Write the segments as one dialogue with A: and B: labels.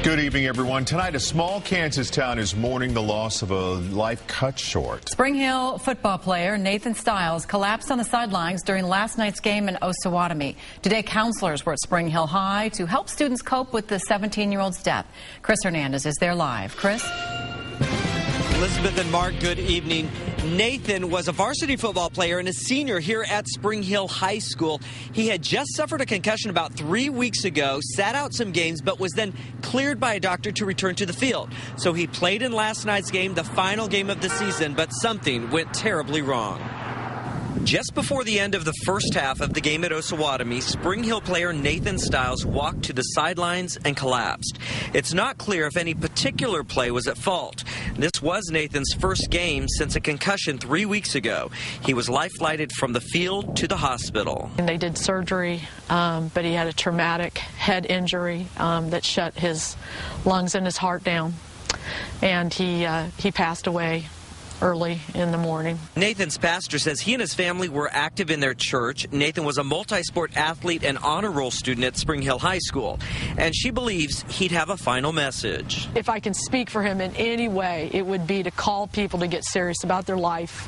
A: Good evening, everyone. Tonight, a small Kansas town is mourning the loss of a life cut short.
B: Spring Hill football player Nathan Stiles collapsed on the sidelines during last night's game in Osawatomie. Today, counselors were at Spring Hill High to help students cope with the 17-year-old's death. Chris Hernandez is there live. Chris?
C: Elizabeth and Mark, good evening. Nathan was a varsity football player and a senior here at Spring Hill High School. He had just suffered a concussion about 3 weeks ago, sat out some games, but was then cleared by a doctor to return to the field. So he played in last night's game, the final game of the season, but something went terribly wrong. Just before the end of the first half of the game at Osawatomie, Spring Hill player Nathan Stiles walked to the sidelines and collapsed. It's not clear if any particular play was at fault. This was Nathan's first game since a concussion 3 weeks ago. He was life-flighted from the field to the hospital.
D: And they did surgery, but he had a traumatic head injury that shut his lungs and his heart down. And he passed away early in the morning.
C: Nathan's pastor says he and his family were active in their church. Nathan was a multi-sport athlete and honor roll student at Spring Hill High School, and she believes he'd have a final message.
D: If I can speak for him in any way, it would be to call people to get serious about their life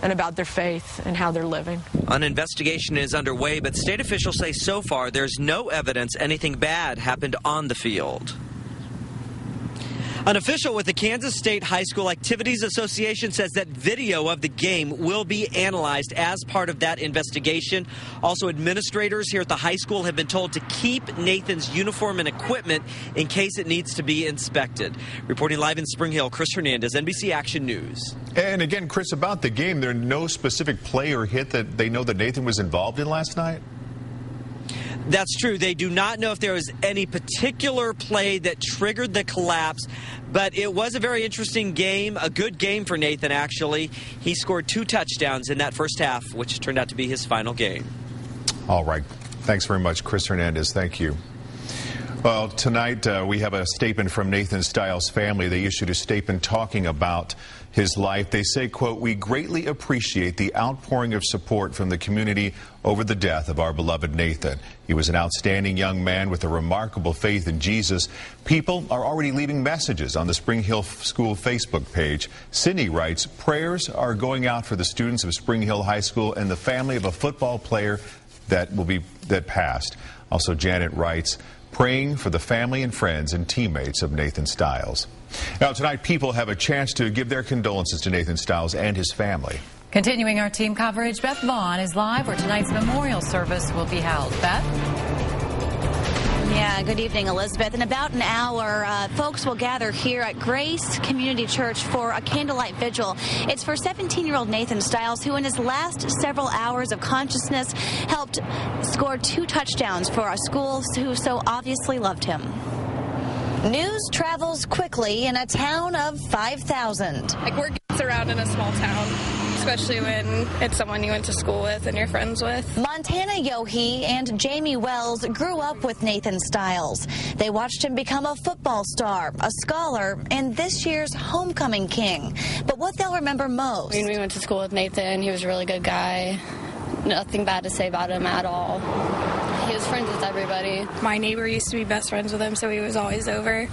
D: and about their faith and how they're living.
C: An investigation is underway, but state officials say so far there's no evidence anything bad happened on the field. An official with the Kansas State High School Activities Association says that video of the game will be analyzed as part of that investigation. Also, administrators here at the high school have been told to keep Nathan's uniform and equipment in case it needs to be inspected. Reporting live in Spring Hill, Chris Hernandez, NBC Action News.
A: And again, Chris, about the game, there's no specific play or hit that they know that Nathan was involved in last night?
C: That's true. They do not know if there was any particular play that triggered the collapse, but it was a very interesting game, a good game for Nathan, actually. He scored 2 touchdowns in that first half, which turned out to be his final game.
A: All right. Thanks very much, Chris Hernandez. Thank you. Well, tonight we have a statement from Nathan Stiles' family. They issued a statement talking about his life. They say, quote, "We greatly appreciate the outpouring of support from the community over the death of our beloved Nathan. He was an outstanding young man with a remarkable faith in Jesus. People are already leaving messages on the Spring Hill School Facebook page. Sydney writes, prayers are going out for the students of Spring Hill High School and the family of a football player that passed. Also, Janet writes, praying for the family and friends and teammates of Nathan Stiles." Now, tonight, people have a chance to give their condolences to Nathan Stiles and his family.
B: Continuing our team coverage, Beth Vaughn is live where tonight's memorial service will be held. Beth?
E: Yeah, good evening, Elizabeth. In about an hour, folks will gather here at Grace Community Church for a candlelight vigil. It's for 17-year-old Nathan Stiles, who in his last several hours of consciousness helped score 2 touchdowns for a school who so obviously loved him. News travels quickly in a town of 5,000.
F: Like, word gets around in a small town, especially when it's someone you went to school with and you're friends with.
E: Montana Yohe and Jamie Wells grew up with Nathan Stiles. They watched him become a football star, a scholar, and this year's homecoming king. But what they'll remember most...
F: I mean, we went to school with Nathan. He was a really good guy. Nothing bad to say about him at all. He was friends with everybody. My neighbor used to be best friends with him, so he was always over.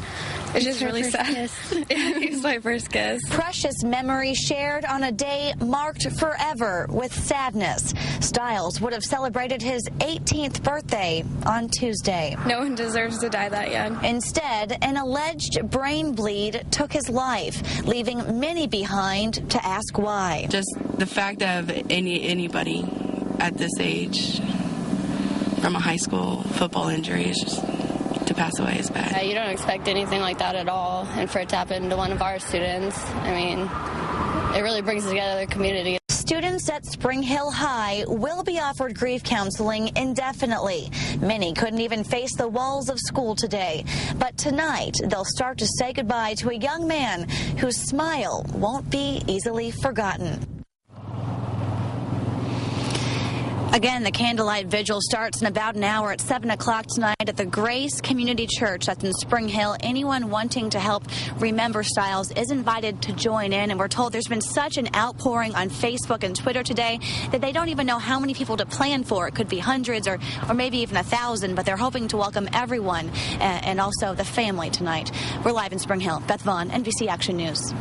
F: It's just really sad. He was my first kiss.
E: Precious memory shared on a day marked forever with sadness. Stiles would have celebrated his 18th birthday on Tuesday.
F: No one deserves to die that young.
E: Instead, an alleged brain bleed took his life, leaving many behind to ask why.
G: Just the fact of anybody at this age from a high school football injury is just, to pass away is bad.
F: You don't expect anything like that at all, and for it to happen to one of our students, I mean, it really brings together the community.
E: Students at Spring Hill High will be offered grief counseling indefinitely. Many couldn't even face the walls of school today. But tonight, they'll start to say goodbye to a young man whose smile won't be easily forgotten. Again, the candlelight vigil starts in about an hour at 7 o'clock tonight at the Grace Community Church. That's in Spring Hill. Anyone wanting to help remember Stiles is invited to join in. And we're told there's been such an outpouring on Facebook and Twitter today that they don't even know how many people to plan for. It could be hundreds or maybe even 1,000, but they're hoping to welcome everyone and also the family tonight. We're live in Spring Hill. Beth Vaughn, NBC Action News.